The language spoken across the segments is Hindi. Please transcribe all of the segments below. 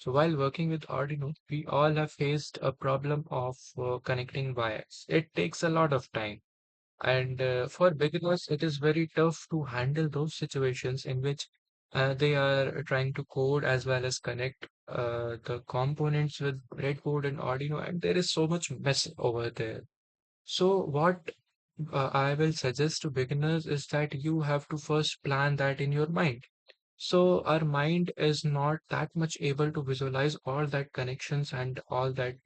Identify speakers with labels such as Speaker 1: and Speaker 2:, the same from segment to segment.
Speaker 1: So while working with Arduino, we all have faced a problem of connecting wires. It takes a lot of time. And for beginners, it is very tough to handle those situations in which they are trying to code as well as connect the components with breadboard and Arduino, and there is so much mess over there. So what I will suggest to beginners is that you have to first plan that in your mind. So our mind is not that much able to visualize all that connections and all that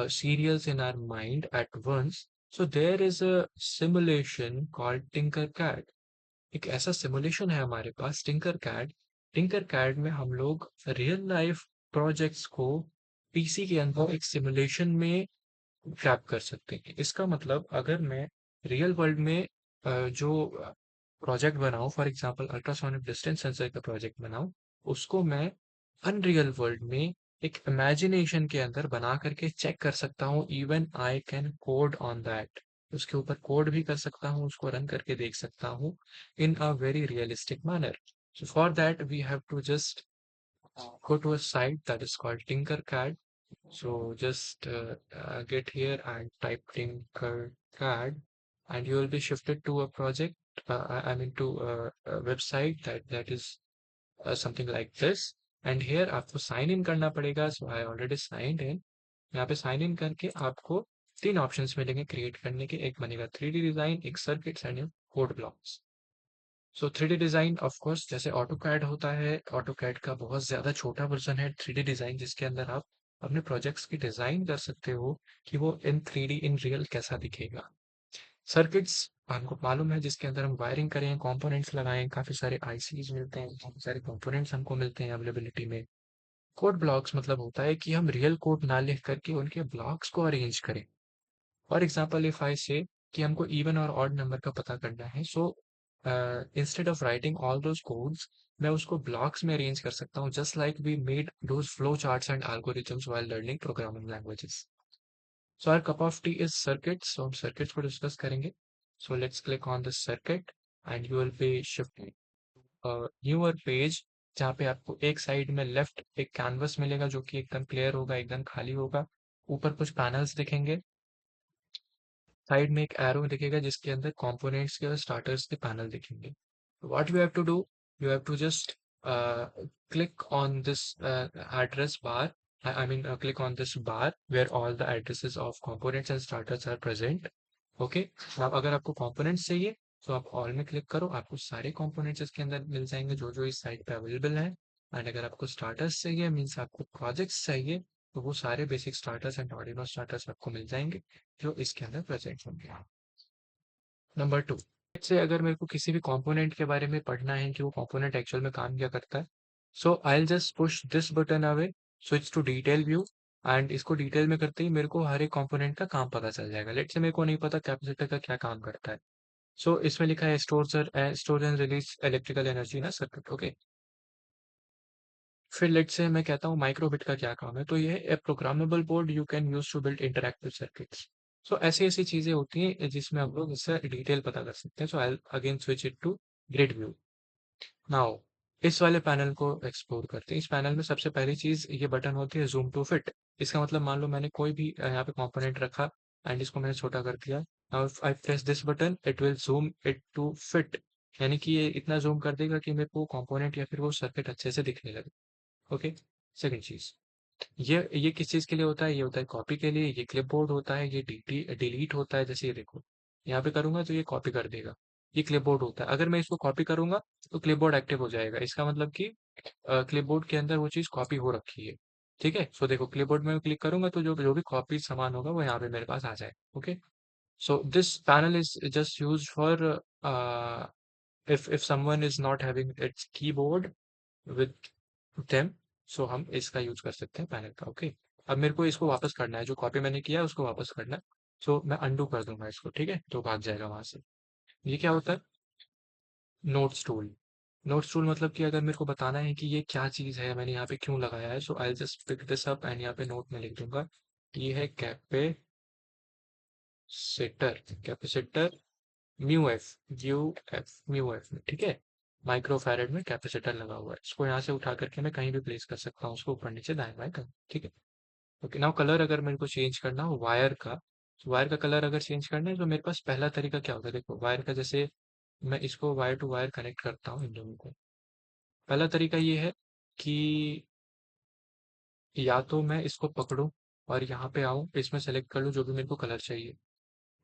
Speaker 1: serials in our mind at once. So there is a simulation called Tinkercad. एक ऐसा सिमुलेशन है हमारे पास टिंकरकैड। टिंकरकैड में हम लोग रियल लाइफ प्रोजेक्ट्स को पीसी के अंदर एक सिमुलेशन में ट्रैप कर सकते हैं। इसका मतलब अगर मैं रियल वर्ल्ड में जो प्रोजेक्ट बनाऊं, for example ultrasonic distance sensor का प्रोजेक्ट बनाऊं, उसको मैं अनरियल वर्ल्ड में एक इमेजिनेशन के अंदर बना करके चेक कर सकता हूँ। Even I can code on that, उसके ऊपर कोड भी कर सकता हूँ, उसको रन करके देख सकता हूँ in a very realistic manner. So for that we have to just go to a site that is called Tinkercad. So just get here and type Tinkercad, and you will be shifted to a project. I mean to a website that is something like this. And here आपको साइन इन करना पड़ेगा। सो आई ऑलरेडी साइंड इन। यहाँ पे साइन इन करके आपको तीन ऑप्शंस मिलेंगे क्रिएट करने के। एक बनेगा 3D डिजाइन, एक circuits and code blocks. So 3D design of course जैसे ऑटो कैड होता है, ऑटो कैड का बहुत ज्यादा छोटा वर्जन है 3D डिजाइन, जिसके अंदर आप अपने प्रोजेक्ट्स की डिजाइन कर सकते हो कि वो इन 3D इन रियल कैसा दिखेगा। सर्किट्स हमको मालूम है, जिसके अंदर हम वायरिंग करें, कंपोनेंट्स लगाएं, काफी सारे आईसीज मिलते हैं, काफी सारे कंपोनेंट्स हमको मिलते हैं अवेलेबिलिटी में। कोड ब्लॉक्स मतलब होता है कि हम रियल कोड ना लिख करके उनके ब्लॉक्स को अरेंज करें। फॉर एग्जाम्पल इफ आई से कि हमको इवन और ऑड नंबर का पता करना है, so instead of writing all those codes, मैं उसको ब्लॉक्स में अरेंज कर सकता हूँ, just like we made those flow charts and algorithms while learning programming languages. So our cup of tea is circuits. So हम सर्किट्स को डिस्कस करेंगे। So let's click on this circuit and you will be shifted newer page, जहाँ पे आपको एक साइड में लेफ्ट एक कैनवस मिलेगा जो कि एकदम क्लियर होगा, एकदम खाली होगा। ऊपर कुछ पैनल्स दिखेंगे, साइड में एक एरो दिखेगा जिसके अंदर कंपोनेंट्स के और स्टार्टर्स के पैनल दिखेंगे। What you have to do, you have to just click on this address bar. I mean, click on this bar where all the addresses of components and starters are present. Okay. अब अगर आपको components चाहिए तो आप all में क्लिक करो, आपको सारे components इसके अंदर मिल जाएंगे जो जो इस साइट पे अवेलेबल है। एंड अगर आपको starters चाहिए, मीन्स आपको projects चाहिए, तो वो सारे basic starters and Arduino starters आपको मिल जाएंगे जो इसके अंदर प्रेजेंट होंगे। नंबर टू, से अगर मेरे को किसी भी कंपोनेंट के बारे में पढ़ना है कि वो कंपोनेंट एक्चुअल में काम क्या करता है, so I will just push this button away, switch to detail view. And इसको डिटेल में करते ही मेरे को हर एक कंपोनेंट का काम पता चल जाएगा। लेट से मेरे को नहीं पता कैपेसिटर का क्या काम करता है, सो इसमें लिखा है store and release electrical energy ना सर्किट। ओके। फिर लेट से मैं कहता हूँ माइक्रोबिट का क्या काम है, तो ये है programmable board you can use to build interactive circuits. So ऐसी ऐसी चीजें होती हैं जिसमें हम लोग इससे डिटेल पता कर सकते हैं। So I again switch it to grid view now. इस वाले पैनल को एक्सप्लोर करते हैं। इस पैनल में सबसे पहली चीज ये बटन होती है जूम टू फिट। इसका मतलब मान लो मैंने कोई भी यहाँ पे कंपोनेंट रखा एंड इसको मैंने छोटा कर दिया। Now if I press this button it will zoom it to fit, यानी कि ये इतना जूम कर देगा कि मेरे को कंपोनेंट या फिर वो सर्किट अच्छे से दिखने लगे। ओके। सेकंड चीज, ये किस चीज के लिए होता है, ये होता है कॉपी के लिए। ये क्लिपबोर्ड होता है, ये डिलीट होता है। जैसे ये देखो, यहाँ पे करूंगा तो ये कॉपी कर देगा। ये क्लिपबोर्ड होता है, अगर मैं इसको कॉपी करूंगा तो क्लिपबोर्ड एक्टिव हो जाएगा। इसका मतलब कि क्लिपबोर्ड के अंदर वो चीज कॉपी हो रखी है। ठीक है। सो देखो, क्लिपबोर्ड में क्लिक करूंगा तो जो जो भी कॉपी सामान होगा वो यहाँ पे मेरे पास आ जाए। Okay. So this panel is just use for if someone is not having its keyboard with them, सो हम इसका यूज कर सकते हैं पैनल का। ओके। अब मेरे को इसको वापस करना है, जो कॉपी मैंने किया है उसको वापस करना है। सो मैं अंडू कर दूंगा इसको, ठीक है, तो भाग जाएगा वहां से। ये क्या होता है, नोट्स टूल। नोट्स टूल मतलब कि अगर मेरे को बताना है कि ये क्या चीज है, मैंने यहाँ पे क्यों लगाया है, so I just pick this up and यहाँ पे नोट में लिख दूंगा ये है capacitor. Capacitor mu F, mu F, mu F, ठीक है। माइक्रो फैरेड में कैपेसिटर लगा हुआ है, इसको यहाँ से उठा करके मैं कहीं भी प्लेस कर सकता हूँ, उसको ऊपर नीचे दाएं बाएं कर, ठीक है। ओके, नाउ कलर अगर मेरे को चेंज करना हो वायर का, तो वायर का कलर अगर चेंज करना है तो मेरे पास पहला तरीका क्या होता है, देखो वायर का, जैसे मैं इसको वायर टू वायर कनेक्ट करता हूँ इन दोनों को। पहला तरीका ये है कि या तो मैं इसको पकड़ूं और यहाँ पे आऊं, इसमें सेलेक्ट कर लूं जो भी मेरे को कलर चाहिए,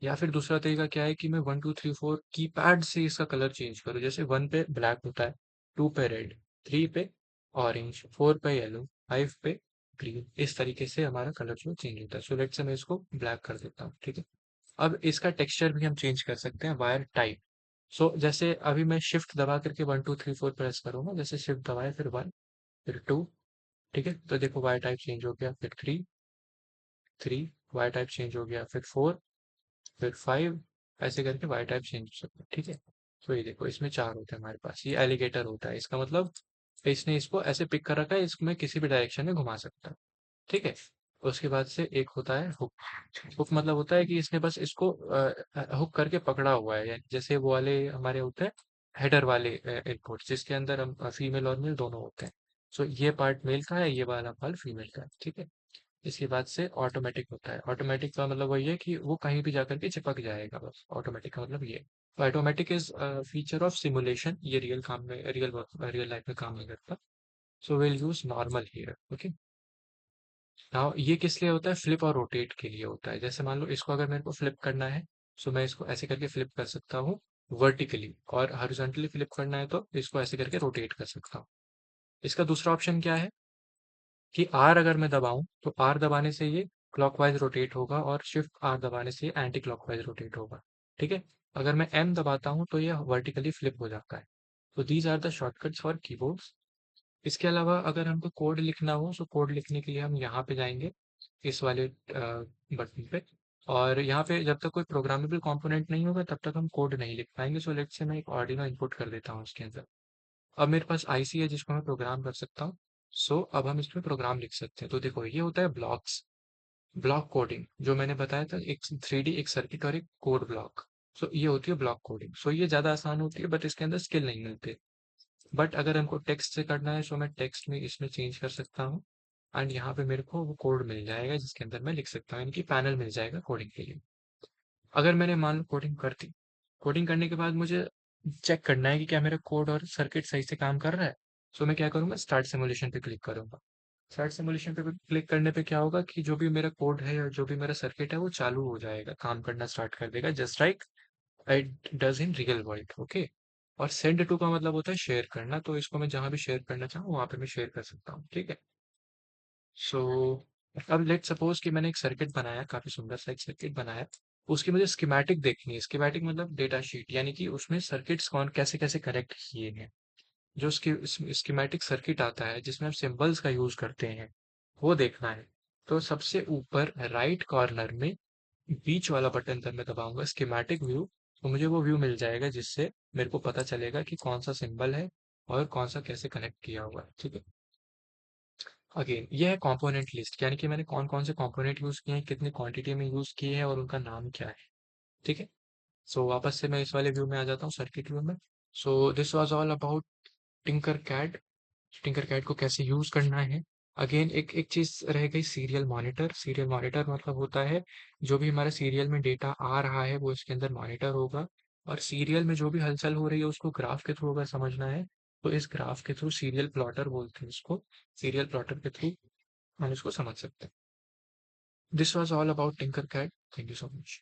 Speaker 1: या फिर दूसरा तरीका क्या है कि मैं 1 2 3 4 कीपैड से इसका कलर चेंज करूँ। जैसे 1 पे ब्लैक होता है, 2 पे रेड, 3 पे ऑरेंज, 4 पे येलो, 5 पे ग्रीन, इस तरीके से हमारा कलर जो चेंज होता है। सो लेट्स से मैं इसको ब्लैक कर देता हूँ, ठीक है। अब इसका टेक्सचर भी हम चेंज कर सकते हैं, वायर टाइप। सो जैसे अभी मैं शिफ्ट दबा करके 1 2 3 4 प्रेस करूंगा, जैसे शिफ्ट दबाए फिर 1 फिर 2, ठीक है, तो देखो वायर टाइप चेंज हो गया, फिर 3 3 वायर टाइप चेंज हो गया, फिर 4 फिर 5, ऐसे करके वाई टाइप चेंज हो सकता है, ठीक है। तो ये देखो इसमें 4 होते हैं हमारे पास, ये एलिगेटर होता है, इसका मतलब इसने इसको ऐसे पिक कर रखा है, इसको मैं किसी भी डायरेक्शन में घुमा सकता हूँ, ठीक है। उसके बाद से एक होता है हुक। हुक मतलब होता है कि इसने बस इसको हुक करके पकड़ा हुआ है, यानी जैसे वो वाले हमारे होते हैं हेडर वाले इनपुट, जिसके अंदर हम फीमेल और मेल दोनों होते हैं। सो ये पार्ट मेल का है, ये वाला पार्ट फीमेल का है, ठीक है। इसके बाद से ऑटोमेटिक होता है, ऑटोमेटिक का मतलब वही है कि वो कहीं भी जाकर के चिपक जाएगा, बस ऑटोमेटिक का मतलब ये। तो automatic is feature of simulation, ये रियल काम में, रियल लाइफ में काम नहीं करता। So will use normal here, okay. Now ये किस लिए होता है, फ्लिप और रोटेट के लिए होता है। जैसे मान लो इसको अगर मेरे को फ्लिप करना है, सो मैं इसको ऐसे करके फ्लिप कर सकता हूँ वर्टिकली, और हॉरिजॉन्टली फ्लिप करना है तो इसको ऐसे करके रोटेट कर सकता हूँ। इसका दूसरा ऑप्शन क्या है कि आर अगर मैं दबाऊं तो आर दबाने से ये क्लॉकवाइज रोटेट होगा, और शिफ्ट आर दबाने से ये एंटी क्लॉकवाइज रोटेट होगा, ठीक है। अगर मैं एम दबाता हूं तो ये वर्टिकली फ्लिप हो जाता है। तो these are the shortcuts for keyboards. इसके अलावा अगर हमको कोड लिखना हो, तो कोड लिखने के लिए हम यहाँ पे जाएंगे, इस वाले बटन पे। और यहाँ पे जब तक कोई प्रोग्रामेबल कंपोनेंट नहीं होगा तब तक हम कोड नहीं लिख पाएंगे। सो लेट्स से मैं एक ऑर्डिनो इनपुट कर देता हूँ उसके अंदर। अब मेरे पास आईसी है जिसको मैं प्रोग्राम कर सकता हूँ। सो अब हम इसमें प्रोग्राम लिख सकते हैं। तो देखो ये होता है ब्लॉक्स, ब्लॉक कोडिंग, जो मैंने बताया था, एक 3D एक सर्किट और एक कोड ब्लॉक। सो ये होती है ब्लॉक कोडिंग। सो ये ज्यादा आसान होती है, बट इसके अंदर स्किल नहीं मिलते। बट अगर हमको टेक्स्ट से करना है, सो मैं टेक्स्ट में इसमें चेंज कर सकता हूँ, एंड यहाँ पे मेरे को वो कोड मिल जाएगा जिसके अंदर मैं लिख सकता हूँ, इनकी पैनल मिल जाएगा कोडिंग के लिए। अगर मैंने मान लो कोडिंग कर दी, कोडिंग करने के बाद मुझे चेक करना है कि क्या मेरा कोड और सर्किट सही से काम कर रहा है। सो मैं क्या करूंगा, स्टार्ट सिमुलेशन पे क्लिक करूंगा। स्टार्ट सिमुलेशन पे क्लिक करने पे क्या होगा कि जो भी मेरा कोड है या जो भी मेरा सर्किट है वो चालू हो जाएगा, काम करना स्टार्ट कर देगा, just like it does in real world, okay. और सेंड टू का मतलब होता है शेयर करना, तो इसको मैं जहां भी शेयर करना चाहूँ वहां पे मैं शेयर कर सकता हूँ, ठीक है। सो अब लेट सपोज कि मैंने एक सर्किट बनाया, काफी सुंदर सा एक सर्किट बनाया, उसकी मुझे स्कीमेटिक देखनी है। स्कीमेटिक मतलब डेटा शीट, यानी कि उसमें सर्किट्स कौन कैसे कैसे कनेक्ट किए हैं। जो स्कीमेटिक सर्किट आता है जिसमें हम सिंबल्स का यूज करते हैं, वो देखना है। तो सबसे ऊपर राइट कॉर्नर में बीच वाला बटन जब मैं दबाऊंगा स्कीमेटिक व्यू, तो मुझे वो व्यू मिल जाएगा जिससे मेरे को पता चलेगा कि कौन सा सिंबल है और कौन सा कैसे कनेक्ट किया हुआ है, ठीक है। अगेन ये है कंपोनेंट लिस्ट, यानी कि मैंने कौन कौन से कंपोनेंट यूज किए हैं, कितनी क्वांटिटी में यूज किए हैं और उनका नाम क्या है, ठीक है। सो वापस से मैं इस वाले व्यू में आ जाता हूँ, सर्किट व्यू में। So this was all about Tinkercad, Tinkercad को कैसे यूज करना है। अगेन एक एक चीज रह गई, सीरियल मॉनिटर। सीरियल मॉनिटर मतलब होता है जो भी हमारे सीरियल में डेटा आ रहा है वो इसके अंदर मॉनिटर होगा, और सीरियल में जो भी हलचल हो रही है उसको ग्राफ के थ्रू अगर समझना है तो इस ग्राफ के थ्रू, सीरियल प्लॉटर बोलते हैं इसको, सीरियल प्लॉटर के थ्रू हम इसको समझ सकते हैं। This was all about Tinkercad, thank you so much.